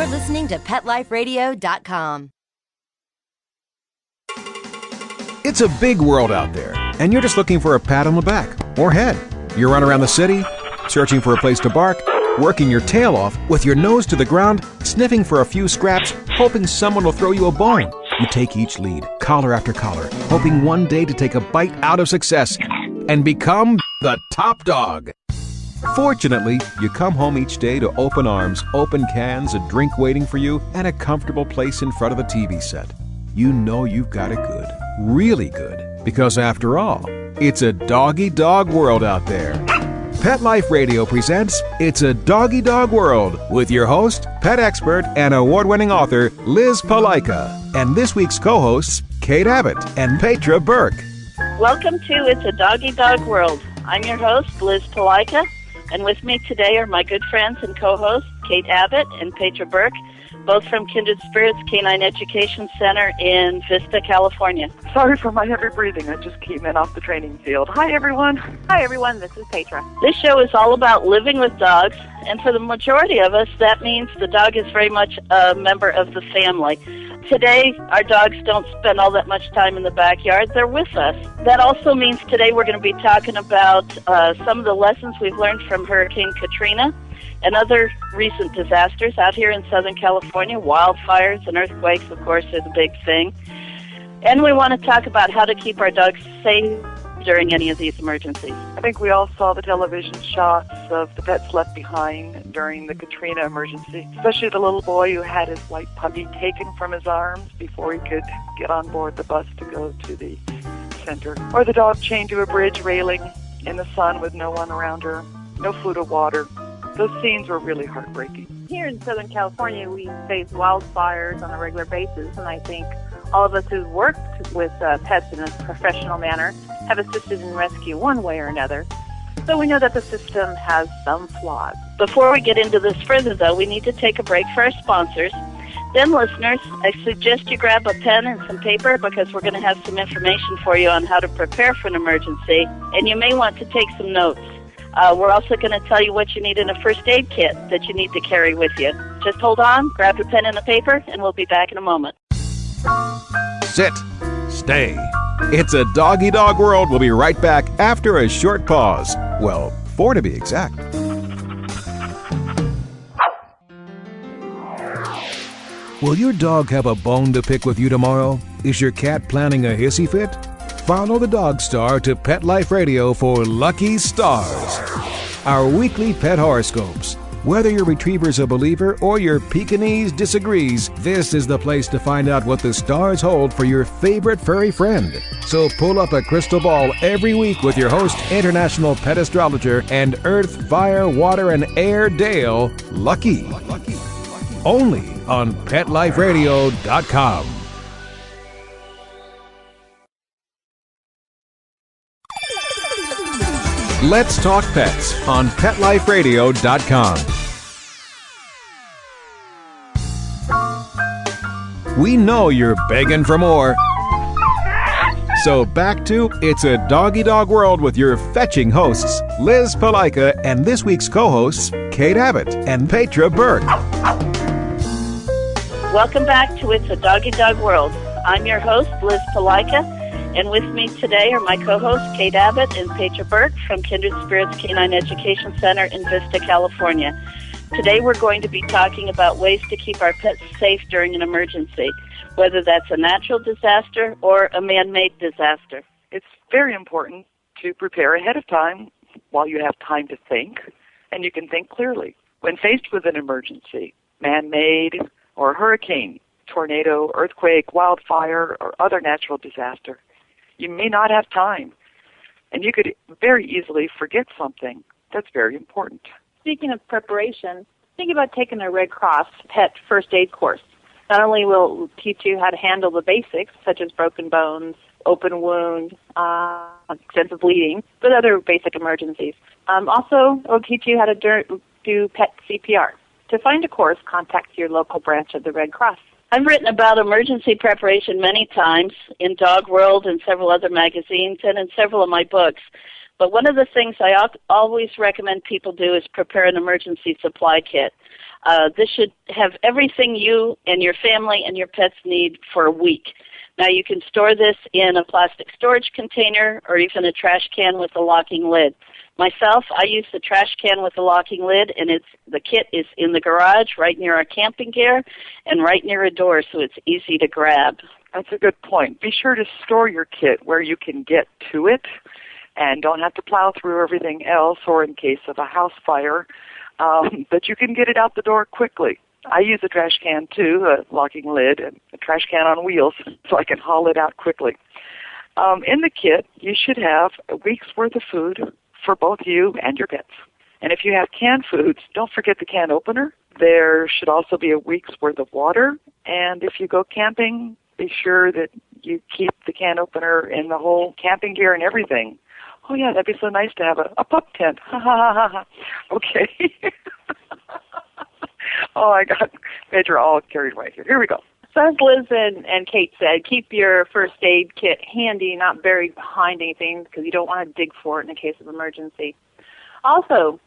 You're listening to PetLifeRadio.com. It's a big world out there, and you're just looking for a pat on the back or head. You run around the city, searching for a place to bark, working your tail off with your nose to the ground, sniffing for a few scraps, hoping someone will throw you a bone. You take each lead, collar after collar, hoping one day to take a bite out of success and become the top dog. Fortunately, you come home each day to open arms, open cans, a drink waiting for you, and a comfortable place in front of the TV set. You know you've got it good, really good, because after all, it's a doggy-dog world out there. Pet Life Radio presents It's a Doggy Dog World with your host, pet expert, and award-winning author Liz Palaika, and this week's co-hosts Kate Abbott and Petra Burke. Welcome to It's a Doggy Dog World. I'm your host, Liz Palaika, and with me today are my good friends and co-hosts, Kate Abbott and Petra Burke, both from Kindred Spirits Canine Education Center in Vista, California. Sorry for my heavy breathing. I just came in off the training field. Hi, everyone. Hi, everyone. This is Petra. This show is all about living with dogs, and for the majority of us, that means the dog is very much a member of the family. Today, our dogs don't spend all that much time in the backyard. They're with us. That also means today we're going to be talking about some of the lessons we've learned from Hurricane Katrina and other recent disasters out here in Southern California. Wildfires and earthquakes, of course, are the big thing. And we want to talk about how to keep our dogs safe during any of these emergencies. I think we all saw the television shots of the pets left behind during the Katrina emergency, especially the little boy who had his white puppy taken from his arms before he could get on board the bus to go to the center. Or the dog chained to a bridge railing in the sun with no one around her, no food or water. Those scenes were really heartbreaking. Here in Southern California, we face wildfires on a regular basis, and I think all of us who've worked with pets in a professional manner have assisted in rescue one way or another. So we know that the system has some flaws. Before we get into this further, though, we need to take a break for our sponsors. Then, listeners, I suggest you grab a pen and some paper because we're going to have some information for you on how to prepare for an emergency, and you may want to take some notes. We're also going to tell you what you need in a first aid kit that you need to carry with you. Just hold on, grab a pen and a paper, and we'll be back in a moment. Sit. Stay. It's a Doggy Dog World. We'll be right back after a short pause. Well, 4 to be exact. Will your dog have a bone to pick with you tomorrow? Is your cat planning a hissy fit? Follow the Dog Star to Pet Life Radio for Lucky Stars, our weekly pet horoscopes. Whether your retriever's a believer or your Pekingese disagrees, this is the place to find out what the stars hold for your favorite furry friend. So pull up a crystal ball every week with your host, international pet astrologer and earth, fire, water, and air Dale, Lucky. Only on PetLifeRadio.com. Let's Talk Pets on PetLifeRadio.com. We know you're begging for more. So back to It's a Doggy Dog World with your fetching hosts, Liz Palaika, and this week's co-hosts, Kate Abbott and Petra Burke. Welcome back to It's a Doggy Dog World. I'm your host, Liz Palaika, and with me today are my co-hosts, Kate Abbott and Petra Burke from Kindred Spirits Canine Education Center in Vista, California. Today we're going to be talking about ways to keep our pets safe during an emergency, whether that's a natural disaster or a man-made disaster. It's very important to prepare ahead of time while you have time to think, and you can think clearly. When faced with an emergency, man-made or hurricane, tornado, earthquake, wildfire, or other natural disaster, you may not have time, and you could very easily forget something that's very important. Speaking of preparation, think about taking a Red Cross pet first aid course. Not only will it teach you how to handle the basics, such as broken bones, open wound, extensive bleeding, but other basic emergencies. Also, it will teach you how to do pet CPR. To find a course, contact your local branch of the Red Cross. I've written about emergency preparation many times in Dog World and several other magazines and in several of my books. But one of the things I always recommend people do is prepare an emergency supply kit. This should have everything you and your family and your pets need for a week. Now, you can store this in a plastic storage container or even a trash can with a locking lid. Myself, I use the trash can with a locking lid, and the kit is in the garage right near our camping gear and right near a door, so it's easy to grab. That's a good point. Be sure to store your kit where you can get to it and don't have to plow through everything else, or in case of a house fire, but you can get it out the door quickly. I use a trash can too, a locking lid, and a trash can on wheels, so I can haul it out quickly. In the kit, you should have a week's worth of food for both you and your pets. And if you have canned foods, don't forget the can opener. There should also be a week's worth of water. And if you go camping, be sure that you keep the can opener in the whole camping gear and everything. Oh, yeah, that'd be so nice to have a pup tent. Ha, ha, ha, ha. Okay. Oh, I got Major all carried away here. Here we go. So as Liz and Kate said, keep your first aid kit handy, not buried behind anything, because you don't want to dig for it in a case of emergency. Also,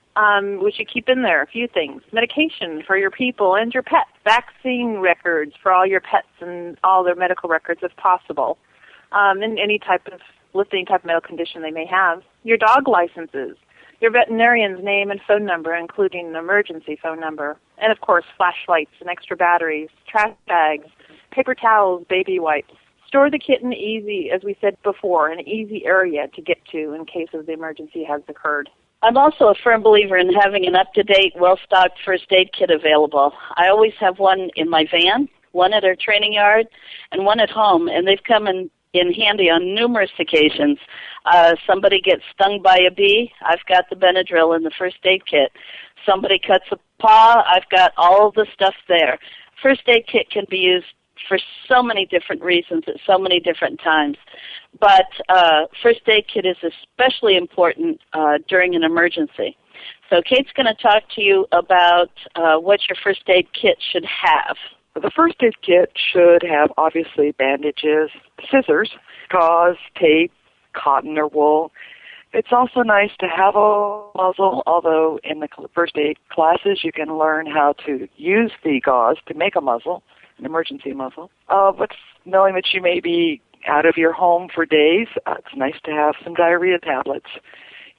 we should keep in there a few things. Medication for your people and your pets. Vaccine records for all your pets and all their medical records if possible. And any type of medical condition they may have. Your dog licenses. Your veterinarian's name and phone number, including an emergency phone number. And, of course, flashlights and extra batteries, trash bags, paper towels, baby wipes. Store the kit in as we said before, an easy area to get to in case of the emergency has occurred. I'm also a firm believer in having an up-to-date, well-stocked first aid kit available. I always have one in my van, one at our training yard, and one at home, and they've come in handy on numerous occasions. Somebody gets stung by a bee, I've got the Benadryl in the first aid kit. Somebody cuts a paw, I've got all the stuff there. First aid kit can be used for so many different reasons at so many different times. But first aid kit is especially important during an emergency. So Kate's going to talk to you about what your first aid kit should have. The first aid kit should have, obviously, bandages, scissors, gauze, tape, cotton or wool. It's also nice to have a muzzle, although in the first aid classes you can learn how to use the gauze to make a muzzle, an emergency muzzle. But knowing that you may be out of your home for days, it's nice to have some diarrhea tablets.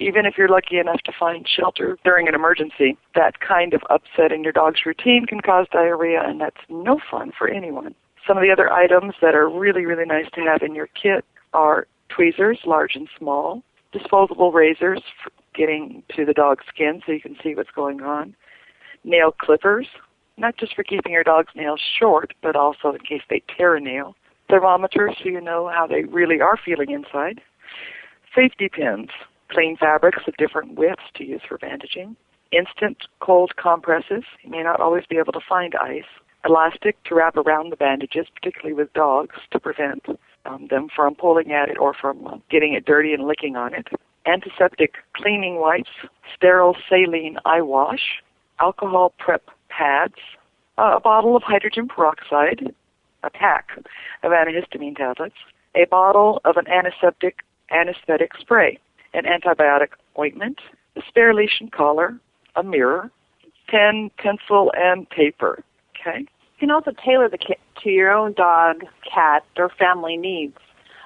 Even if you're lucky enough to find shelter during an emergency, that kind of upset in your dog's routine can cause diarrhea, and that's no fun for anyone. Some of the other items that are really, really nice to have in your kit are tweezers, large and small, disposable razors for getting to the dog's skin so you can see what's going on, nail clippers, not just for keeping your dog's nails short, but also in case they tear a nail, thermometers so you know how they really are feeling inside, safety pins, plain fabrics of different widths to use for bandaging, instant cold compresses. You may not always be able to find ice, elastic to wrap around the bandages, particularly with dogs, to prevent them from pulling at it or from getting it dirty and licking on it, antiseptic cleaning wipes, sterile saline eye wash, alcohol prep pads, a bottle of hydrogen peroxide, a pack of antihistamine tablets, a bottle of an anesthetic spray, an antibiotic ointment, a spare leash and collar, a mirror, pen, pencil, and paper. Okay? You can also tailor the kit to your own dog, cat, or family needs.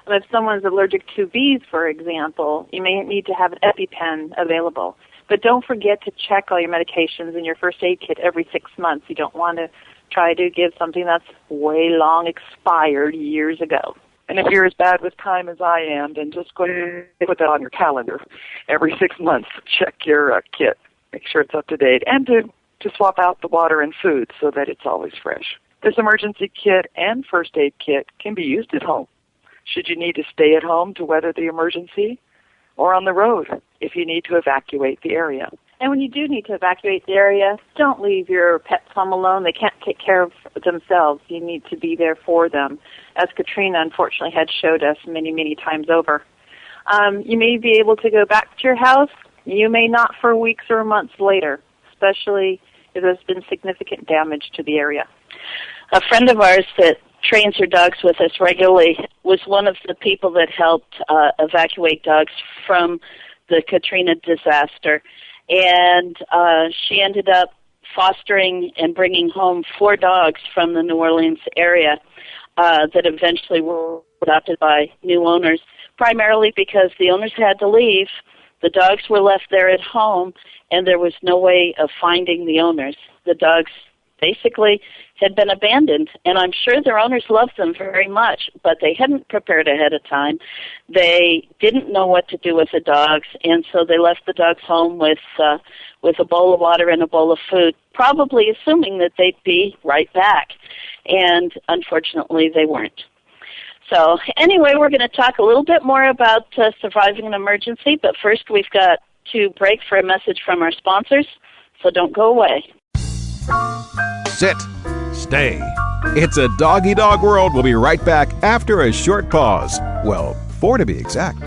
If someone's allergic to bees, for example, you may need to have an EpiPen available. But don't forget to check all your medications in your first aid kit every 6 months. You don't want to try to give something that's way long expired years ago. And if you're as bad with time as I am, then just go ahead and put that on your calendar. Every 6 months, check your kit. Make sure it's up to date. And to swap out the water and food so that it's always fresh. This emergency kit and first aid kit can be used at home, should you need to stay at home to weather the emergency, or on the road if you need to evacuate the area. And when you do need to evacuate the area, don't leave your pets home alone. They can't take care of themselves. You need to be there for them, as Katrina unfortunately had showed us many, many times over. You may be able to go back to your house. You may not for weeks or months later, especially if there's been significant damage to the area. A friend of ours that trains her dogs with us regularly was one of the people that helped evacuate dogs from the Katrina disaster. And she ended up fostering and bringing home 4 dogs from the New Orleans area that eventually were adopted by new owners, primarily because the owners had to leave. The dogs were left there at home, and there was no way of finding the owners. The dogs basically had been abandoned, and I'm sure their owners loved them very much, but they hadn't prepared ahead of time. They didn't know what to do with the dogs, and so they left the dogs home with a bowl of water and a bowl of food, probably assuming that they'd be right back. And unfortunately, they weren't. So anyway, we're going to talk a little bit more about surviving an emergency, but first we've got to break for a message from our sponsors, so don't go away. Sit. Stay. It's a dog-eat-dog world. We'll be right back after a short pause. Well, 4 to be exact.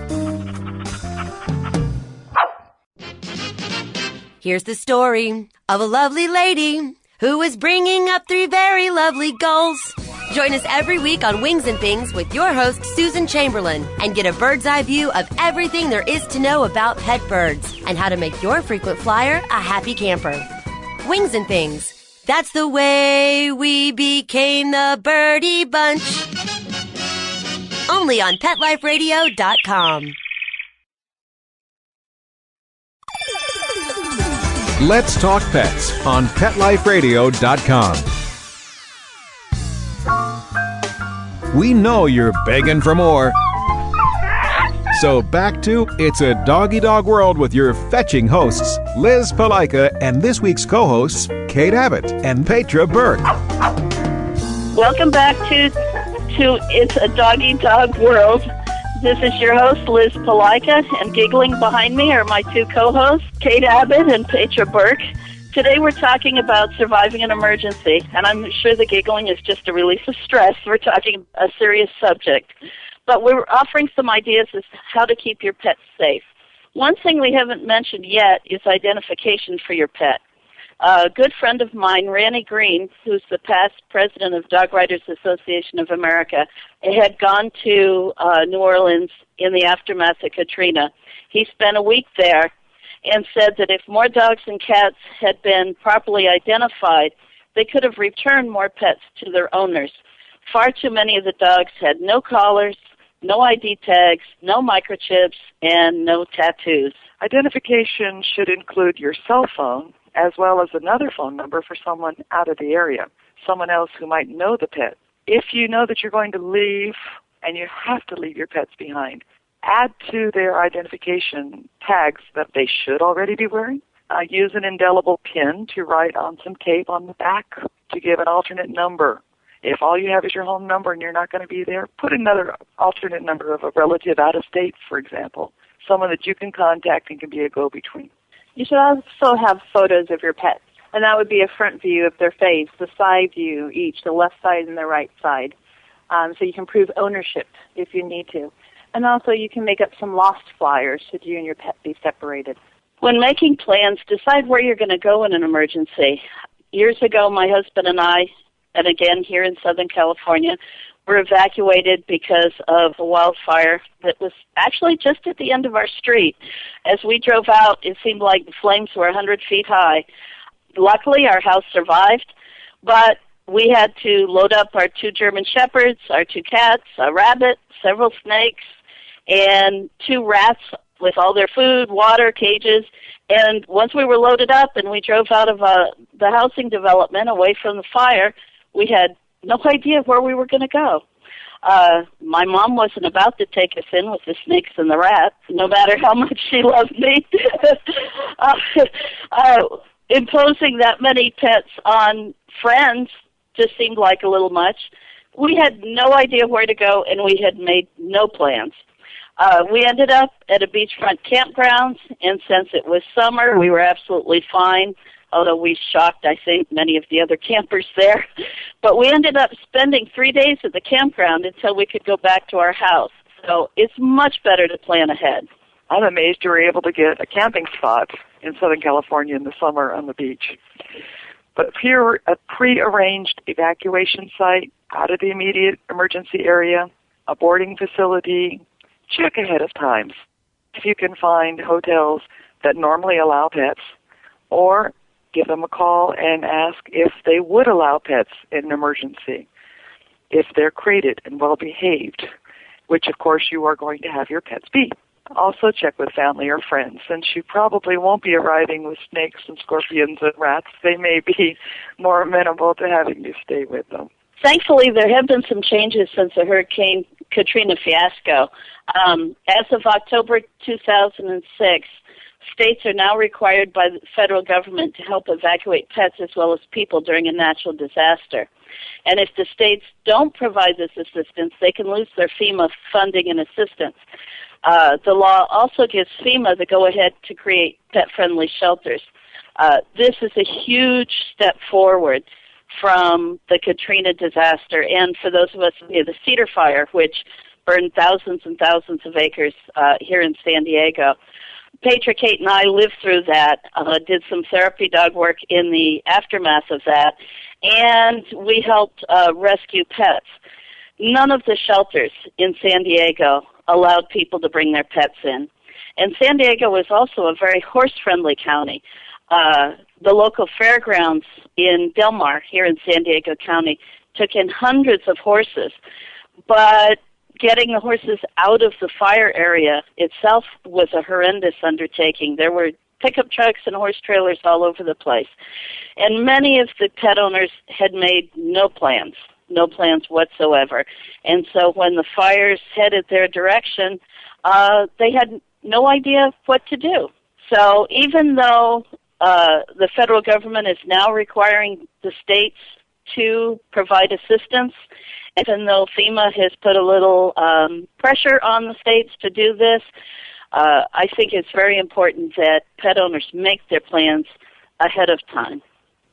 Here's the story of a lovely lady who is bringing up 3 very lovely goals. Join us every week on Wings and Things with your host, Susan Chamberlain, and get a bird's eye view of everything there is to know about pet birds and how to make your frequent flyer a happy camper. Wings and Things. That's the way we became the Birdie Bunch. Only on PetLifeRadio.com. Let's Talk Pets on PetLifeRadio.com. We know you're begging for more. So back to It's a Dog-Eat-Dog World with your fetching hosts, Liz Palika, and this week's co-hosts, Kate Abbott and Petra Burke. Welcome back to It's a Dog-Eat-Dog World. This is your host, Liz Palika, and giggling behind me are my 2 co-hosts, Kate Abbott and Petra Burke. Today we're talking about surviving an emergency, and I'm sure the giggling is just a release of stress. We're talking a serious subject. But we're offering some ideas as to how to keep your pet safe. One thing we haven't mentioned yet is identification for your pet. A good friend of mine, Randy Green, who's the past president of Dog Writers Association of America, had gone to New Orleans in the aftermath of Katrina. He spent a week there and said that if more dogs and cats had been properly identified, they could have returned more pets to their owners. Far too many of the dogs had no collars, no ID tags, no microchips, and no tattoos. Identification should include your cell phone as well as another phone number for someone out of the area, someone else who might know the pet. If you know that you're going to leave and you have to leave your pets behind, add to their identification tags that they should already be wearing. Use an indelible pin to write on some tape on the back to give an alternate number. If all you have is your home number and you're not going to be there, put another alternate number of a relative out of state, for example, someone that you can contact and can be a go-between. You should also have photos of your pets, and that would be a front view of their face, the side view each, the left side and the right side, so you can prove ownership if you need to. And also you can make up some lost flyers should you and your pet be separated. When making plans, decide where you're going to go in an emergency. Years ago, my husband and I, and again here in Southern California, were evacuated because of a wildfire that was actually just at the end of our street. As we drove out, it seemed like the flames were 100 feet high. Luckily, our house survived, but we had to load up our 2 German Shepherds, our 2 cats, a rabbit, several snakes, and 2 rats with all their food, water, cages. And once we were loaded up and we drove out of the housing development away from the fire, we had no idea where we were going to go. My mom wasn't about to take us in with the snakes and the rats, no matter how much she loved me. Imposing that many pets on friends just seemed like a little much. We had no idea where to go, and we had made no plans. We ended up at a beachfront campground, and since it was summer, we were absolutely fine, although we shocked, I think, many of the other campers there. But we ended up spending 3 days at the campground until we could go back to our house. So it's much better to plan ahead. I'm amazed you were able to get a camping spot in Southern California in the summer on the beach. But here, a pre-arranged evacuation site out of the immediate emergency area, a boarding facility, check ahead of time if you can find hotels that normally allow pets, or give them a call and ask if they would allow pets in an emergency, if they're crated and well-behaved, which, of course, you are going to have your pets be. Also check with family or friends, since you probably won't be arriving with snakes and scorpions and rats. They may be more amenable to having you stay with them. Thankfully, there have been some changes since the Hurricane Katrina fiasco. As of October 2006, states are now required by the federal government to help evacuate pets as well as people during a natural disaster. And if the states don't provide this assistance, they can lose their FEMA funding and assistance. The law also gives FEMA the go-ahead to create pet-friendly shelters. This is a huge step forward from the Katrina disaster, and for those of us near the Cedar Fire, which burned thousands and thousands of acres here in San Diego. Petra, Kate, and I lived through that, did some therapy dog work in the aftermath of that, and we helped rescue pets. None of the shelters in San Diego allowed people to bring their pets in. And San Diego was also a very horse-friendly county. The local fairgrounds in Del Mar, here in San Diego County, took in hundreds of horses, but getting the horses out of the fire area itself was a horrendous undertaking. There were pickup trucks and horse trailers all over the place. And many of the pet owners had made no plans whatsoever. And so when the fires headed their direction, they had no idea what to do. So even though the federal government is now requiring the states to provide assistance, even though FEMA has put a little pressure on the states to do this, I think it's very important that pet owners make their plans ahead of time.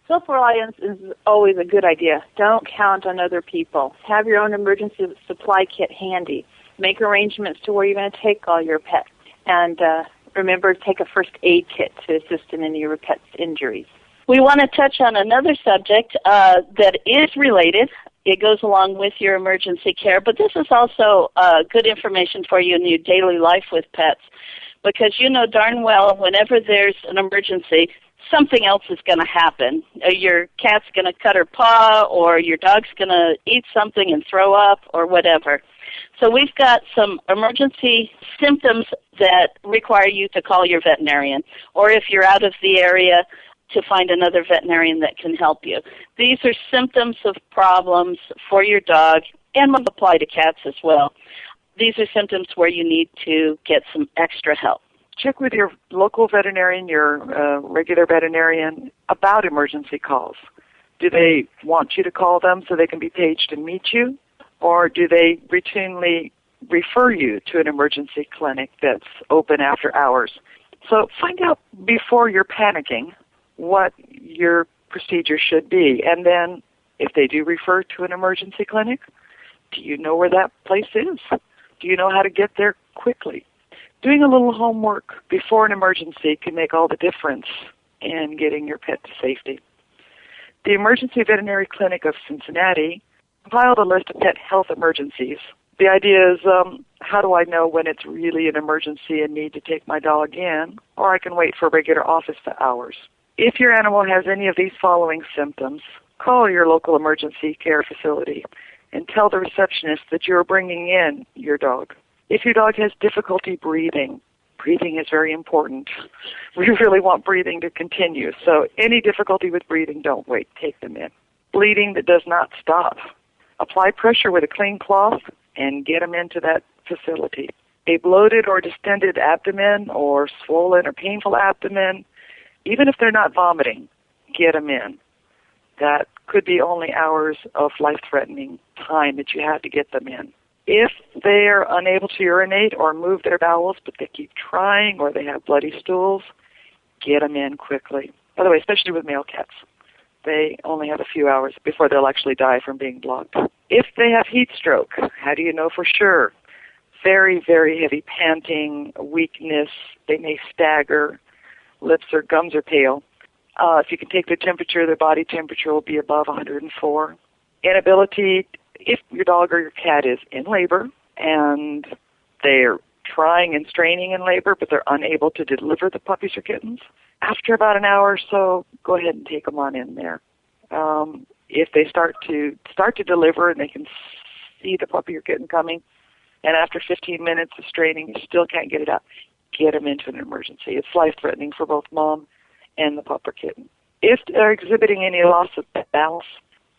Self-reliance is always a good idea. Don't count on other people. Have your own emergency supply kit handy. Make arrangements to where you're going to take all your pets. And remember, take a first aid kit to assist in any of your pet's injuries. We want to touch on another subject that is related. It goes along with your emergency care, but this is also good information for you in your daily life with pets, because you know darn well whenever there's an emergency, something else is going to happen. Your cat's going to cut her paw, or your dog's going to eat something and throw up, or whatever. So we've got some emergency symptoms that require you to call your veterinarian, or if you're out of the area, to find another veterinarian that can help you. These are symptoms of problems for your dog, and will apply to cats as well. These are symptoms where you need to get some extra help. Check with your local veterinarian, your regular veterinarian, about emergency calls. Do they want you to call them so they can be paged and meet you? Or do they routinely refer you to an emergency clinic that's open after hours? So find out before you're panicking what your procedure should be. And then if they do refer to an emergency clinic, do you know where that place is? Do you know how to get there quickly? Doing a little homework before an emergency can make all the difference in getting your pet to safety. The Emergency Veterinary Clinic of Cincinnati compiled a list of pet health emergencies. The idea is, how do I know when it's really an emergency and need to take my dog in, or I can wait for regular office hours? If your animal has any of these following symptoms, call your local emergency care facility and tell the receptionist that you're bringing in your dog. If your dog has difficulty breathing is very important. We really want breathing to continue. So any difficulty with breathing, don't wait. Take them in. Bleeding that does not stop. Apply pressure with a clean cloth and get them into that facility. A bloated or distended abdomen or swollen or painful abdomen, even if they're not vomiting, get them in. That could be only hours of life-threatening time that you have to get them in. If they're unable to urinate or move their bowels, but they keep trying, or they have bloody stools, get them in quickly. By the way, especially with male cats. They only have a few hours before they'll actually die from being blocked. If they have heat stroke, how do you know for sure? Very, very heavy panting, weakness, they may stagger, lips or gums are pale. If you can take their temperature, their body temperature will be above 104. Inability, if your dog or your cat is in labor and they're trying and straining in labor, but they're unable to deliver the puppies or kittens, after about an hour or so, go ahead and take them on in there. If they start to deliver and they can see the puppy or kitten coming, and after 15 minutes of straining you still can't get it out, get them into an emergency. It's life-threatening for both mom and the pup or kitten. If they're exhibiting any loss of balance,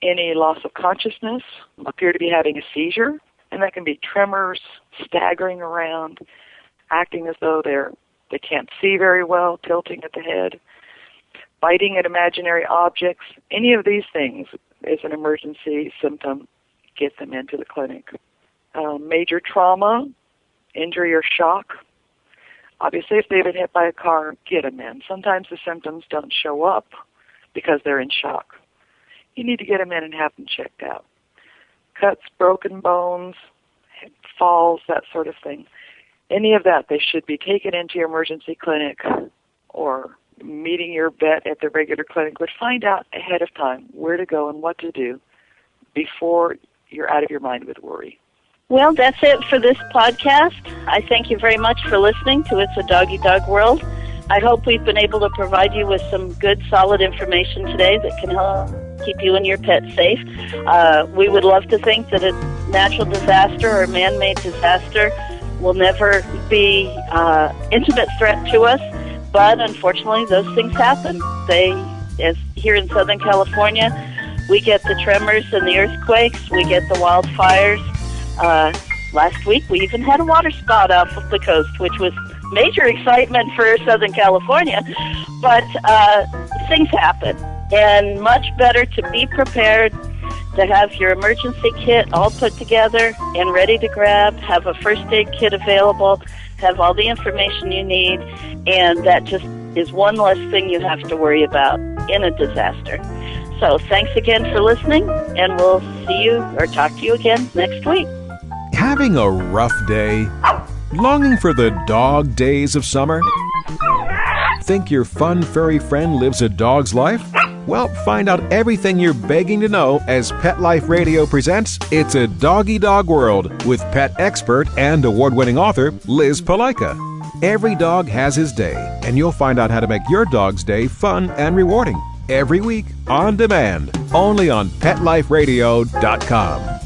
any loss of consciousness, appear to be having a seizure, and that can be tremors, staggering around, acting as though they can't see very well, tilting at the head, biting at imaginary objects, any of these things is an emergency symptom. Get them into the clinic. Major trauma, injury or shock. Obviously, if they've been hit by a car, get them in. Sometimes the symptoms don't show up because they're in shock. You need to get them in and have them checked out. Cuts, broken bones, falls, that sort of thing. Any of that, they should be taken into your emergency clinic or meeting your vet at the regular clinic, but find out ahead of time where to go and what to do before you're out of your mind with worry. Well, that's it for this podcast. I thank you very much for listening to It's a Doggy Dog World. I hope we've been able to provide you with some good, solid information today that can help keep you and your pet safe. We would love to think that a natural disaster or man-made disaster will never be intimate threat to us, but unfortunately those things happen. As here in Southern California, we get the tremors and the earthquakes, we get the wildfires. Last week we even had a water spout off of the coast, which was major excitement for Southern California, but things happen, and much better to be prepared, to have your emergency kit all put together and ready to grab, have a first aid kit available, have all the information you need, and that just is one less thing you have to worry about in a disaster. So thanks again for listening, and we'll see you or talk to you again next week. Having a rough day? Longing for the dog days of summer? Think your fun furry friend lives a dog's life? Well, find out everything you're begging to know as Pet Life Radio presents It's a Doggy Dog World with pet expert and award-winning author Liz Palaika. Every dog has his day, and you'll find out how to make your dog's day fun and rewarding. Every week, on demand, only on PetLifeRadio.com.